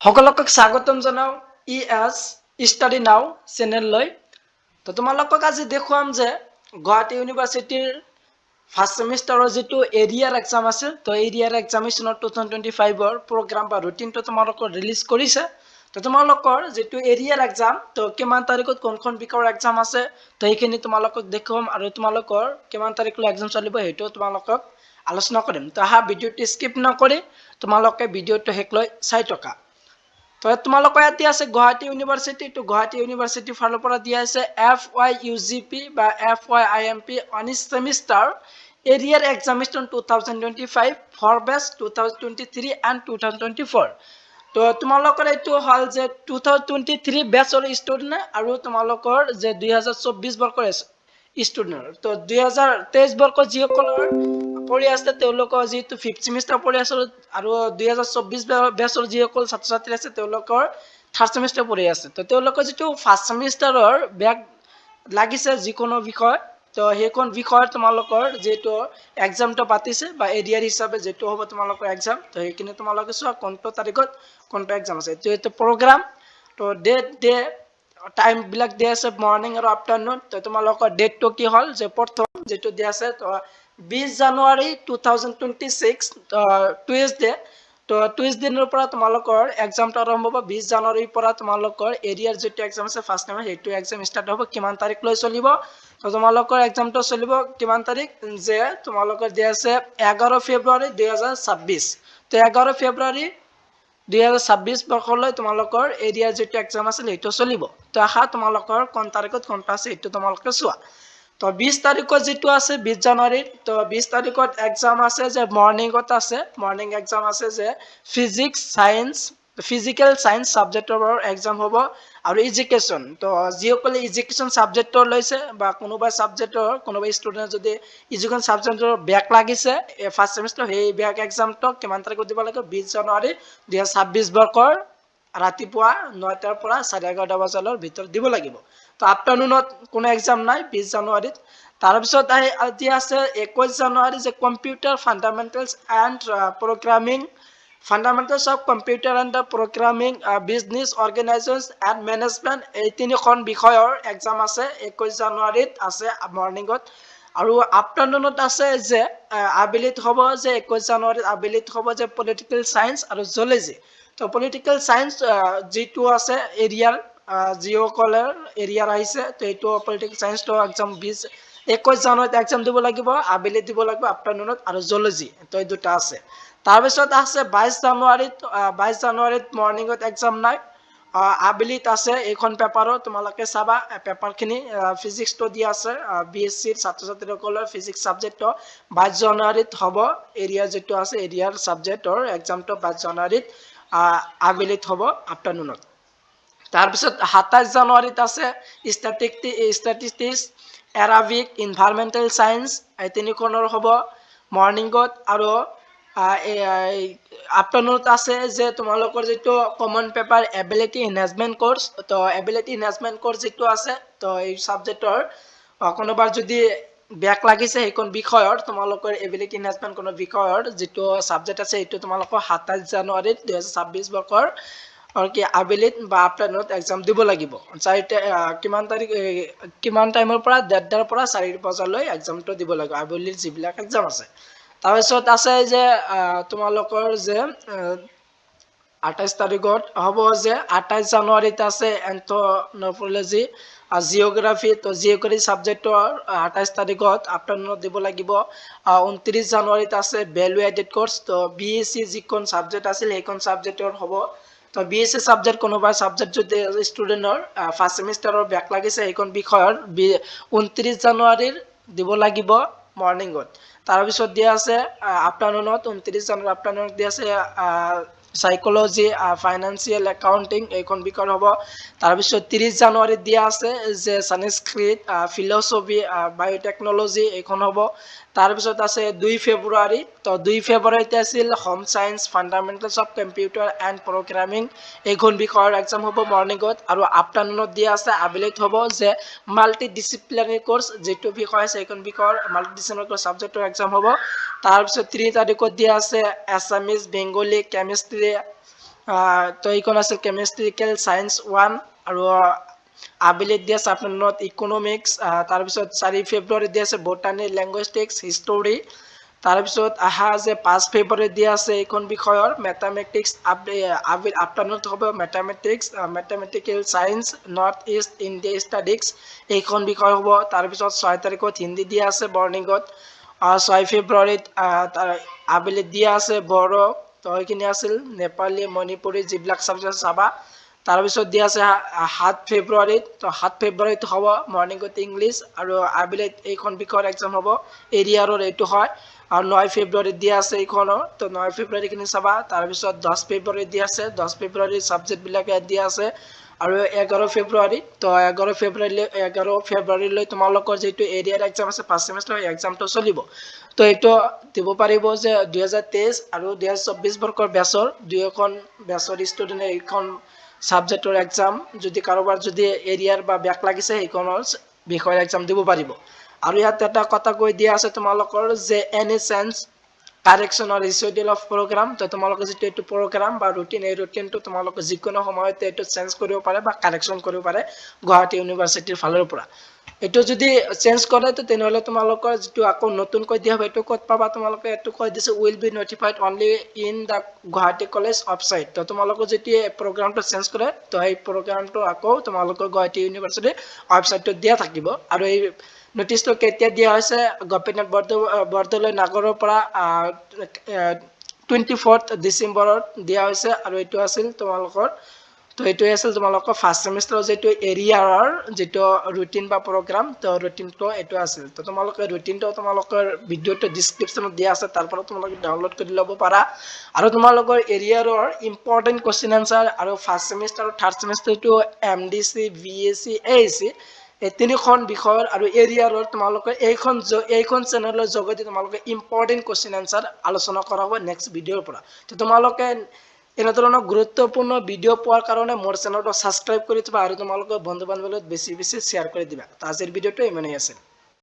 সকলোকে স্বাগতম জনাও ইএছ ষ্টাডি নাও চেনেললৈ। তো তোমালোকক আজি দেখুৱাম যে গুৱাহাটী ইউনিভাৰ্চিটিৰ ফাৰ্ষ্ট ছেমিষ্টাৰৰ যিটো এৰিয়াৰ এক্সাম আছে, তো এৰিয়াৰ এক্সামিনেশ্যনৰ 2025ৰ প্ৰগ্ৰাম বা ৰুটিনটো তোমালোকৰ ৰিলিজ কৰিছে। তো তোমালোকৰ যিটো এৰিয়াৰ এক্সাম, তো কিমান তাৰিখত কোনখন বিষয়ৰ এক্সাম আছে, তো এইখিনি তোমালোকক দেখুৱাম আৰু তোমালোকৰ কিমান তাৰিখলৈ এক্সাম চলিব সেইটো তোমালোকক আলোচনা কৰিম। তো আহা ভিডিঅ'টো স্কিপ নকৰি তোমালোকে ভিডিঅ'টো শেষলৈ চাই থকা। তো তোমালোকৰ ইয়াতে আছে গুৱাহাটী ইউনিভাৰ্চিটি। তো গুৱাহাটী ইউনিভাৰ্চিটিৰ ফালৰ পৰা দিয়া আছে FYUGP বা FYIMP অন ছেমিষ্টাৰ এৰিয়াৰ এক্সামিনেশ্যন 2025 ফৰ বেচ 2023 এণ্ড 2024। তো তোমালোকৰ এইটো হ'ল যে 2023 বেচৰ ষ্টুডেণ্ট আৰু তোমালোকৰ যে 2024 বৰ্ষৰ ষ্টুডেণ্ট। তো 2023 বৰ্ষৰ যিসকলৰ পঢ়ি আছে তেওঁলোকৰ যিটো ফিফ্থ ছেমিষ্টাৰ পঢ়ি আছে আৰু 2024 বেচৰ যিসকল ছাত্ৰ ছাত্ৰী আছে তেওঁলোকৰ থাৰ্ড ছেমিষ্টাৰ পঢ়ি আছে। তো তেওঁলোকৰ যিটো ফাৰ্ষ্ট ছেমিষ্টাৰৰ বেক লাগিছে যিকোনো বিষয়, তো সেইখন বিষয়ৰ তোমালোকৰ যিটো এক্সামটো পাতিছে বা এৰিয়াৰ হিচাপে যিটো হ'ব তোমালোকৰ এক্সাম, তো সেইখিনি তোমালোকে চোৱা কোনটো তাৰিখত কোনটো এক্সাম আছে। এইটো প্ৰগ্ৰাম, তো ডে টাইমবিলাক দিয়া আছে মৰ্ণিং আৰু আফটাৰনুন। তো তোমালোকৰ ডেটটো কি হ'ল যে প্ৰথম যেটো দিয়া আছে তো 20 জানুৱাৰী 2026 টুইজডে। তো টুইজডেৰ পৰা তোমালোকৰ এক্সামটো আৰম্ভ হ'ব। 20 জানুৱাৰীৰ পৰা তোমালোকৰ এৰিয়াৰ যেটো এক্সাম আছে ফাৰ্ষ্ট টাইম সেইটো এক্সাম ষ্টাৰ্ট হ'ব। কিমান তাৰিখলৈ চলিব, তো তোমালোকৰ এক্সামটো চলিব কিমান তাৰিখ যে তোমালোকৰ দিয়া আছে 11 ফেব্ৰুৱাৰী 2026। তো 11 ফেব্ৰুৱাৰী 2026 বৰ্ষলৈ তোমালোকৰ এৰিয়াৰ যেটো এক্সাম আছিল সেইটো চলিব। তো আশা তোমালোকৰ কোন তাৰিখত কোনটা আছে সেইটো তোমালোকে চোৱা। তো 20 তাৰিখত যেটো আছে 20 জানুৱাৰীত, তো 20 তাৰিখত এক্সাম আছে যে মৰ্ণিঙত আছে, মৰ্ণিং এক্সাম আছে যে ফিজিক্স সায়েন্স ফিজিক্যাল সায়েন্স সাবজেক্টৰ এক্সাম হ'ব আৰু এডুকেশ্যন। তো যিসকলে এডুকেশ্যন সাবজেক্টৰ লৈছে বা কোনোবা সাবজেক্টৰ কোনোবা ষ্টুডেণ্ট যদি এডুকেশ্যন সাবজেক্টৰ বেক লাগিছে ফাৰ্ষ্ট ছেমিষ্টাৰ, সেই বেক এক্সামটো কিমান তাৰিখত দিব লাগিব 20 জানুৱাৰী 2026 বৰ্ষৰ ৰাতিপুৱা 9টাৰ পৰা 11:30 বজালৈ ভিতৰত দিব লাগিব। তো আফটাৰনুনত কোনো এক্সাম নাই 20 জানুৱাৰীত। তাৰপিছত এতিয়া আছে 21 জানুৱাৰী যে computer fundamentals and programming fundamentals of computer and programming business organisation and management, এই তিনিখন বিষয়ৰ এক্সাম আছে 21 জানুৱাৰীত আছে মৰ্ণিঙত। আৰু আফটাৰনুনত আছে যে আবেলিত হ'ব যে 21 জানুৱাৰীত আবেলিত হ'ব যে পলিটিকেল চায়েন্স আৰু জুলজি। তো পলিটিকেল চায়েন্স যিটো আছে এৰিয়াৰ যিসকলৰ এৰিয়াৰ আহিছে, তো এইটো পলিটিকেল চায়েন্সটো এক্সাম 21 জানুৱাৰীত এক্সাম দিব লাগিব, আবেলিত দিব লাগিব আফটাৰনুনত, আৰু জুলজি। তো এই দুটা আছে। তাৰপিছত আছে 22 জানুৱাৰীত মৰ্ণিঙত এক্সাম নাই, আবেলিত আছে এইখন পেপাৰো তোমালোকে চাবা। পেপাৰখিনি ফিজিক্সটো দিয়া আছে BSCৰ ছাত্ৰ ছাত্ৰীসকলৰ ফিজিক্স ছাবজেক্টটো 22 জানুৱাৰীত হ'ব। এৰিয়াৰ যিটো আছে এৰিয়াৰ ছাবজেক্টৰ এক্সামটো 22 জানুৱাৰীত আবেলিত হ'ব আফটাৰনুনত। তাৰপিছত 27 জানুৱাৰীত আছে ষ্টেটিষ্টিক্স এৰাবিক ইনভাইৰমেণ্টেল চায়েন্স, এই তিনিখনৰ হ'ব মৰ্ণিঙত। আৰু আফটাৰনুনত আছে যে তোমালোকৰ যিটো common paper ability enhancement course, তো এবিলিটি এনহেঞ্চমেণ্ট কোৰ্চ যিটো আছে, তো এই ছাবজেক্টৰ কোনোবাৰ যদি বেক লাগিছে সেইখন বিষয়ৰ তোমালোকৰ এবিলিটি এনহেঞ্চমেণ্ট কোনো বিষয়ৰ যিটো ছাবজেক্ট আছে সেইটো তোমালোকৰ 27 জানুৱাৰীত 2026 বৰ্ষৰ কি আবেলিত বা আফটাৰনুনত এক্সাম দিব লাগিব। কিমান টাইমৰ পৰা 1:30 পৰা 4 বজালৈ এক্সামটো দিব লাগিব আবেলিৰ যিবিলাক এক্সাম আছে। তাৰপিছত আছে যে তোমালোকৰ যে 28 তাৰিখত হ'ব যে 28 জানুৱাৰীত আছে এন্থ্ৰপলজি জিঅ'গ্ৰাফি। তো জিঅ'গ্ৰাফি ছাবজেক্টৰ 28 তাৰিখত আফটাৰনুনত দিব লাগিব। 29 জানুৱাৰীত আছে ভেলু এডেড কোৰ্চ, তো BSc যিখন ছাবজেক্ট আছিল সেইখন ছাবজেক্টৰ হ'ব। তো BSc ছাবজেক্ট কোনোবা ছাবজেক্ট যদি ষ্টুডেণ্টৰ ফাৰ্ষ্ট ছেমিষ্টাৰৰ বেক লাগিছে সেইখন বিষয়ৰ 29 জানুৱাৰীৰ দিব লাগিব মৰ্ণিঙত। তাৰপিছত দিয়া আছে আফটাৰনুনত 29 জানুৱাৰী আফটাৰনুনত দিয়া আছে সাইকোলজি ফাইনেন্সিয়েল একাউণ্টিং এইখন বিষয়ৰ হ'ব। তাৰপিছত 30 জানুৱাৰীত দিয়া আছে যে সংস্কৃত ফিলচফি বায়'টেকনলজি এইখন হ'ব। তাৰপিছত আছে 2 ফেব্ৰুৱাৰী, তো 2 ফেব্ৰুৱাৰীতে আছিল home science fundamentals of computer and programming, এইখন বিষয়ৰ এক্সাম হ'ব মৰ্ণিঙত। আৰু আফটাৰনুনত দিয়া আছে আবেলিত হ'ব যে মাল্টি ডিচিপ্লিনাৰী কোৰ্চ যিটো বিষয় আছে সেইখন বিষয়ৰ মাল্টি ডিচিপ্লিনাৰী ছাবজেক্টৰ এক্সাম হ'ব। তাৰপিছত 3 তাৰিখত দিয়া আছে এছামিজ বেংগলী কেমিষ্ট্ৰি তো এইখন আছিল কেমিষ্ট্ৰিকেল সায়েন্স 1 আৰু আবেলিত দিয়া আছে আপোনাৰ নট ইকনমিক্স তাৰপিছত 4 ফেব্ৰুৱাৰীত দিয়া আছে বটানী লেংগুইষ্টিক্স হিষ্টৰী তাৰপিছত আহা যে 5 ফেব্ৰুৱাৰীত দিয়া আছে এইখন বিষয়ৰ মেথামেটিক্স আফটাৰনুনত হ'ব mathematical science north east India studies এইখন বিষয় হ'ব তাৰপিছত 6 তাৰিখত হিন্দী দিয়া আছে মৰ্নিঙত 6 ফেব্ৰুৱাৰীত আবেলিত দিয়া আছে বড়ো তো এইখিনি আছিল নেপালী মণিপুৰী যিবিলাক সাবজেক্ট চাবা তাৰপিছত দিয়া আছে 7 ফেব্ৰুৱাৰীত তো 7 ফেব্ৰুৱাৰীত হ'ব মৰ্নিঙত ইংলিছ আৰু আবেলিত এইখন বিষয়ৰ এক্সাম হ'ব এৰিয়াৰৰ এইটো হয় আৰু 9 ফেব্ৰুৱাৰীত দিয়া আছে এইখনৰ তো 9 ফেব্ৰুৱাৰীখিনি চাবা তাৰপিছত 10 ফেব্ৰুৱাৰীত দিয়া আছে 10 ফেব্ৰুৱাৰীৰ ছাবজেক্টবিলাক ইয়াত দিয়া আছে আৰু 11 ফেব্ৰুৱাৰী তো 11 ফেব্ৰুৱাৰীলৈ তোমালোকৰ যিটো এৰিয়াৰ এক্সাম আছে ফাৰ্ষ্ট ছেমিষ্টাৰ এক্সামটো চলিব তো এইটো দিব পাৰিব যে 2023 আৰু 2024 বৰ্ষৰ বেচৰ দুয়োখন বেচৰ ষ্টুডেণ্টে এইখন সাবজেক্টৰ এক্সাম যদি কাৰোবাৰ যদি এৰিয়াৰ বা ব্যাক লাগিছে সেইখনৰ বিষয়ৰ এক্সাম দিব পাৰিব আৰু ইয়াত এটা কথা কৈ দিয়া আছে তোমালোকৰ যে any change correction or reschedule of program তো তোমালোকে যিটো এইটো প্ৰগ্ৰাম বা ৰুটিন এই ৰুটিনটো তোমালোকে যিকোনো সময়তে এইটো চেঞ্জ কৰিব পাৰে বা কাৰেকশ্যন কৰিব পাৰে গুৱাহাটী ইউনিভাৰ্চিটিৰ ফালৰ পৰা এইটো যদি চেঞ্জ কৰে তো তেনেহ'লে তোমালোকৰ যিটো আকৌ নতুনকৈ দিয়া হ'ব এইটো ক'ত পাবা তোমালোকে এইটো কৈ দিছে will be notified only in the Guwahati college website তো তোমালোকৰ যেতিয়া প্ৰগ্ৰামটো চেঞ্জ কৰে তো এই প্ৰগ্ৰামটো আকৌ তোমালোকৰ গুৱাহাটী ইউনিভাৰ্চিটিৰ ৱেবছাইটত দিয়া থাকিব আৰু এই নটিচটো কেতিয়া দিয়া হৈছে গোপীনাথ বৰদলৈ নাগৰৰ পৰা 24 ডিচেম্বৰত দিয়া হৈছে আৰু এইটো আছিল তোমালোকৰ তো এইটোৱে আছিল তোমালোকৰ ফাৰ্ষ্ট ছেমিষ্টাৰৰ যিটো এৰিয়াৰৰ যিটো ৰুটিন বা প্ৰগ্ৰাম তো ৰুটিনটো এইটো আছিল তো তোমালোকে ৰুটিনটো তোমালোকৰ ভিডিঅ'টো ডিছক্ৰিপশ্যনত দিয়া আছে তাৰ পৰা তোমালোকে ডাউনলোড কৰি ল'ব পাৰা আৰু তোমালোকৰ এৰিয়াৰৰ ইম্পৰ্টেণ্ট কুৱেশ্যন আনচাৰ আৰু ফাৰ্ষ্ট ছেমিষ্টাৰ আৰু থাৰ্ড ছেমিষ্টাৰটো MDC VAC AAC এই তিনিখন বিষয়ৰ আৰু এৰিয়াৰৰ তোমালোকে এইখন চেনেলৰ যোগেদি তোমালোকে ইম্পৰ্টেণ্ট কুৱেশ্যন আনচাৰ আলোচনা কৰা হ'ব নেক্সট ভিডিঅ'ৰ পৰা তো তোমালোকে এনেধৰণৰ গুৰুত্বপূৰ্ণ ভিডিঅ' পোৱাৰ কাৰণে মোৰ চেনেলটো ছাবস্ক্ৰাইব কৰি থবা আৰু তোমালোকৰ বন্ধু বান্ধৱীৰ লগত বেছি শ্বেয়াৰ কৰি দিবা তো আজিৰ ভিডিঅ'টো ইমানেই আছিল